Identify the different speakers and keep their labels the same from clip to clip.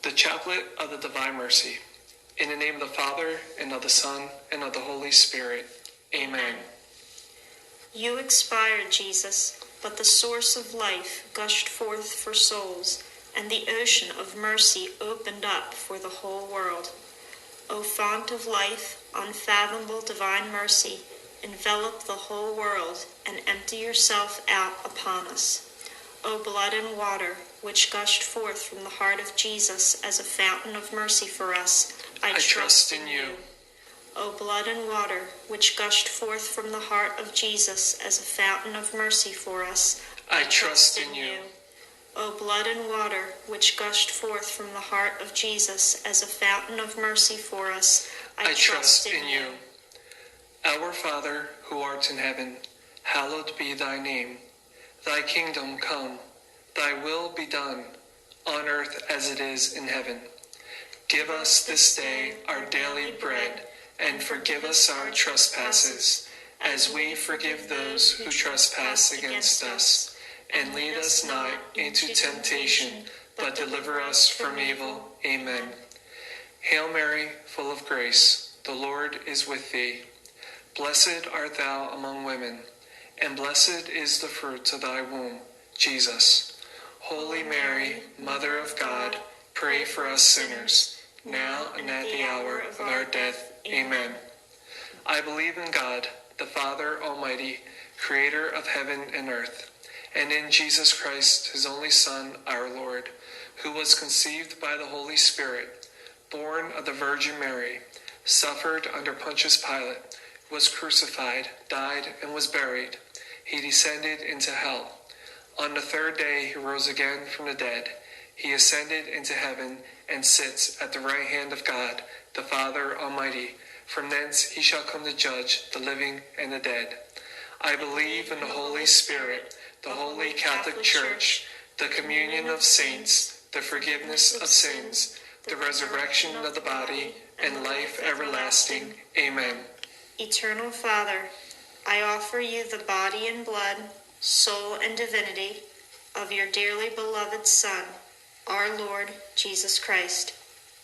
Speaker 1: The Chaplet of the Divine Mercy. In the name of the Father, and of the Son, and of the Holy Spirit. Amen.
Speaker 2: You expired, Jesus, but the source of life gushed forth for souls, and the ocean of mercy opened up for the whole world. O font of life, unfathomable divine mercy, envelop the whole world and empty yourself out upon us. O blood and water, which gushed forth from the heart of Jesus as a fountain of mercy for us, I trust in you. O blood and water, which gushed forth from the heart of Jesus as a fountain of mercy for us,
Speaker 1: I trust in you.
Speaker 2: O blood and water, which gushed forth from the heart of Jesus as a fountain of mercy for us,
Speaker 1: I trust in you. Our Father, who art in heaven, hallowed be thy name. Thy kingdom come, thy will be done, on earth as it is in heaven. Give us this day our daily bread, and forgive us our trespasses, as we forgive those who trespass against us. And lead us not into temptation, but deliver us from evil. Amen. Hail Mary, full of grace, the Lord is with thee. Blessed art thou among women, and blessed is the fruit of thy womb, Jesus. Holy Mary, Mother of God, pray for us sinners, now and at the hour of our death. Amen. I believe in God, the Father Almighty, creator of heaven and earth, and in Jesus Christ, his only Son, our Lord, who was conceived by the Holy Spirit, born of the Virgin Mary, suffered under Pontius Pilate, was crucified, died, and was buried. He descended into hell. On the third day he rose again from the dead. He ascended into heaven and sits at the right hand of God, the Father Almighty. From thence he shall come to judge the living and the dead. I believe in the Holy Spirit, the Holy Catholic Church, the communion of saints, the forgiveness of sins, the resurrection of the body, and life everlasting. Amen.
Speaker 2: Eternal Father, I offer you the body and blood, soul and divinity of your dearly beloved Son, our Lord Jesus Christ,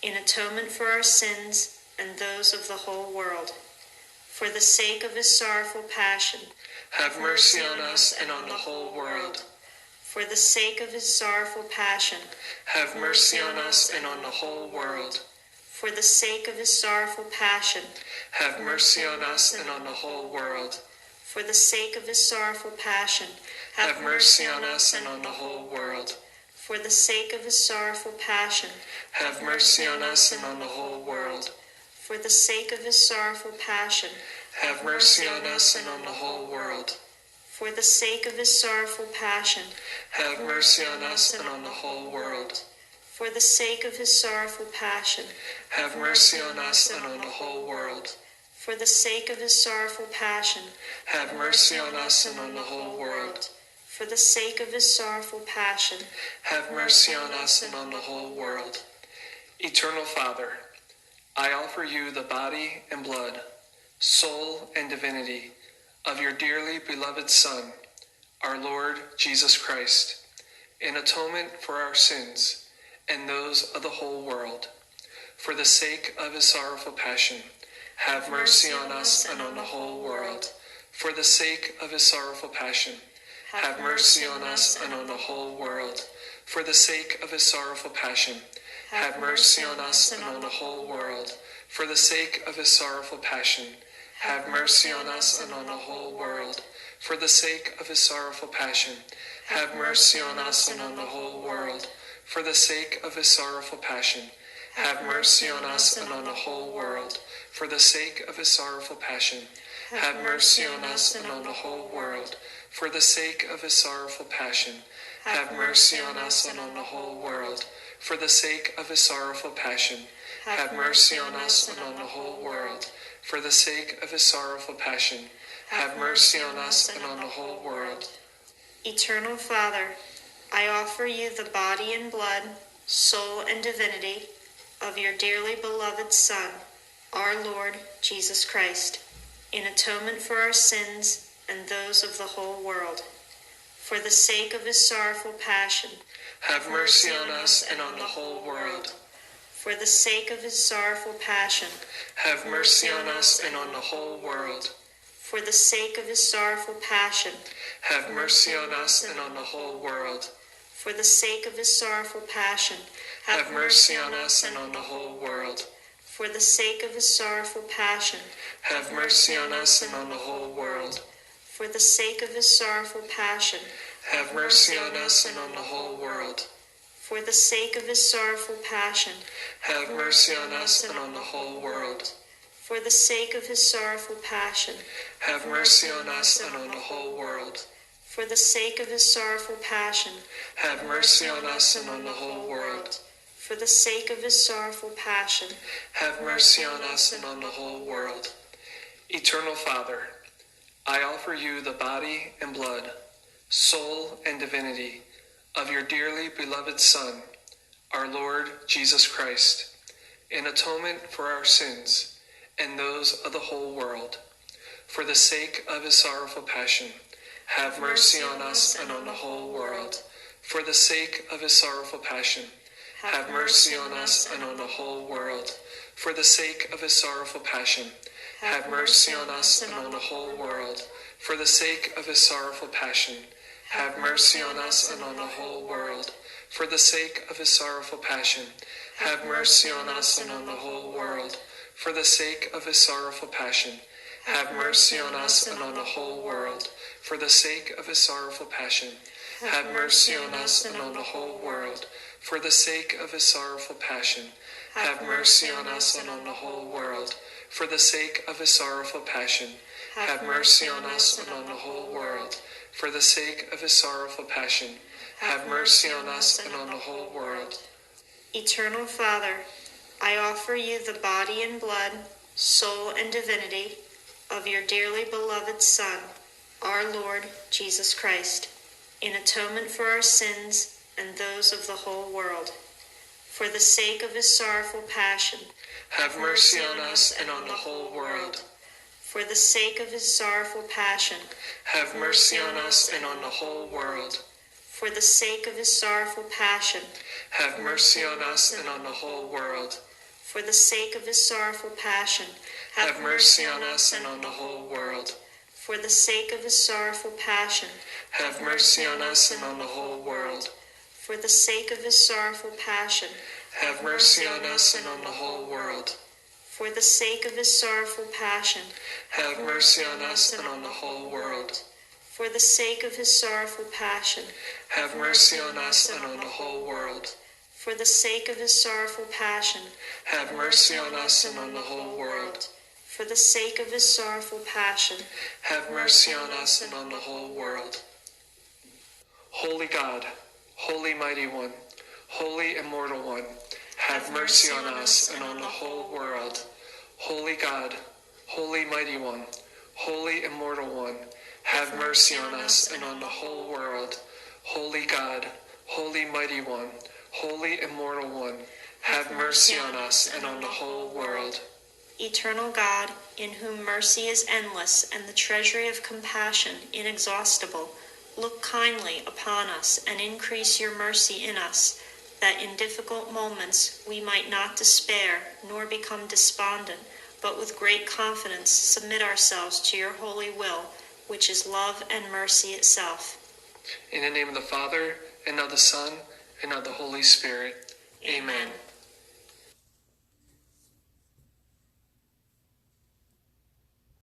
Speaker 2: in atonement for our sins and those of the whole world. For the sake of his sorrowful passion,
Speaker 1: have mercy on us and on the whole world.
Speaker 2: For the sake of his sorrowful passion,
Speaker 1: have mercy on us and on the whole world.
Speaker 2: For the sake of his sorrowful passion,
Speaker 1: have mercy on us and on the whole world.
Speaker 2: For the sake of his sorrowful passion,
Speaker 1: have mercy on us and on the whole world.
Speaker 2: For the sake of his sorrowful passion,
Speaker 1: have mercy on us and on the whole world.
Speaker 2: For the sake of his sorrowful passion,
Speaker 1: have mercy on us and on the whole world.
Speaker 2: For the sake of his sorrowful passion,
Speaker 1: have mercy on us and on the whole world.
Speaker 2: For the sake of his sorrowful passion,
Speaker 1: have mercy on us and on the whole world.
Speaker 2: For the sake of his sorrowful passion,
Speaker 1: have mercy on us and on the whole world.
Speaker 2: For the sake of his sorrowful passion,
Speaker 1: have mercy on us and on the whole world. Eternal Father, I offer you the body and blood, soul and divinity of your dearly beloved Son, our Lord Jesus Christ, in atonement for our sins and those of the whole world. For the sake of his sorrowful passion, have mercy on us and on the whole world. For the sake of his sorrowful passion, have mercy on us and on the whole world. For the sake of his sorrowful passion, have mercy on us and on the whole world. For the sake of his sorrowful passion, have mercy on us and on the whole world. For the sake of his sorrowful passion, have mercy on us and on the whole world. For the sake of his sorrowful passion, have mercy on us and on the whole world. For the sake of his sorrowful passion, have mercy on us and on the whole world. For the sake of his sorrowful passion, have mercy on us and on the whole world. For the sake of his sorrowful passion, have mercy on us and on the whole world. For the sake of his sorrowful passion, have mercy on us and on the whole world.
Speaker 2: Eternal Father, I offer you the body and blood, soul and divinity of your dearly beloved Son, our Lord Jesus Christ, in atonement for our sins and those of the whole world. For the sake of his sorrowful passion,
Speaker 1: have mercy on us and on the whole world.
Speaker 2: for the sake of his sorrowful passion,
Speaker 1: have mercy on us and on the whole world.
Speaker 2: for the sake of his sorrowful passion,
Speaker 1: Have mercy on us and on the whole world.
Speaker 2: for the sake of his sorrowful passion,
Speaker 1: Have mercy on us and on the whole world.
Speaker 2: for the sake of his sorrowful passion,
Speaker 1: Have mercy on us and on the whole world.
Speaker 2: for the sake of his sorrowful passion,
Speaker 1: Have mercy on us and on the whole world.
Speaker 2: for the sake of his sorrowful passion,
Speaker 1: Have mercy on us and on the whole world.
Speaker 2: for the sake of his sorrowful passion,
Speaker 1: Have mercy on us and on the whole world.
Speaker 2: for the sake of his sorrowful passion,
Speaker 1: Have mercy on us and on the whole world.
Speaker 2: for the sake of his sorrowful passion,
Speaker 1: Have mercy on us and on the whole world. Eternal Father, I offer you the body and blood, soul and divinity of your dearly beloved Son, our Lord Jesus Christ, in atonement for our sins and those of the whole world. For the sake of his sorrowful passion, have mercy on us and on the whole world. For the sake of his sorrowful passion, have mercy on us and on the whole world. For the sake of his sorrowful passion, have mercy on us and on the whole world. For the sake of his sorrowful passion, have mercy on us and on the whole world. For the sake of his sorrowful passion, have mercy on us and on the whole world. For the sake of his sorrowful passion, have mercy on us and on the whole world. For the sake of his sorrowful passion, have mercy on us and on the whole world. For the sake of his sorrowful passion, have mercy on us and on the whole world. For the sake of his sorrowful passion, have mercy on us and on the whole world. For the sake of his sorrowful passion, have mercy on us and on the whole world.
Speaker 2: Eternal Father, I offer you the body and blood, soul and divinity of your dearly beloved Son, our Lord Jesus Christ, in atonement for our sins and those of the whole world. For the sake of his sorrowful passion,
Speaker 1: have mercy on us and on the whole world.
Speaker 2: For the sake of his sorrowful passion,
Speaker 1: have mercy on us and on the whole world.
Speaker 2: For the sake of his sorrowful passion,
Speaker 1: have mercy on us and on the whole world.
Speaker 2: For the sake of his sorrowful passion,
Speaker 1: have mercy on us and on the whole world.
Speaker 2: For the sake of his sorrowful passion,
Speaker 1: have mercy on us and on the whole world.
Speaker 2: For the sake of his sorrowful passion,
Speaker 1: have mercy on us and on the whole world.
Speaker 2: For the sake of his sorrowful passion,
Speaker 1: have mercy on us and on the whole world.
Speaker 2: For the sake of his sorrowful passion,
Speaker 1: have mercy on us and on the whole world.
Speaker 2: For the sake of his sorrowful passion,
Speaker 1: have mercy on us and on the whole world.
Speaker 2: For the sake of his sorrowful passion,
Speaker 1: have mercy on us and on the whole world. Holy God, Holy Mighty One, Holy Immortal One, have mercy on us and on the whole world. Holy God, Holy Mighty One, Holy Immortal One, have mercy on us and on the whole world. Holy God, Holy Mighty One, Holy Immortal One, have mercy on us and on the whole world.
Speaker 2: Eternal God, in whom mercy is endless and the treasury of compassion inexhaustible, look kindly upon us and increase your mercy in us, that in difficult moments we might not despair nor become despondent, but with great confidence submit ourselves to your holy will, which is love and mercy itself.
Speaker 1: In the name of the Father, and of the Son, and of the Holy Spirit. Amen.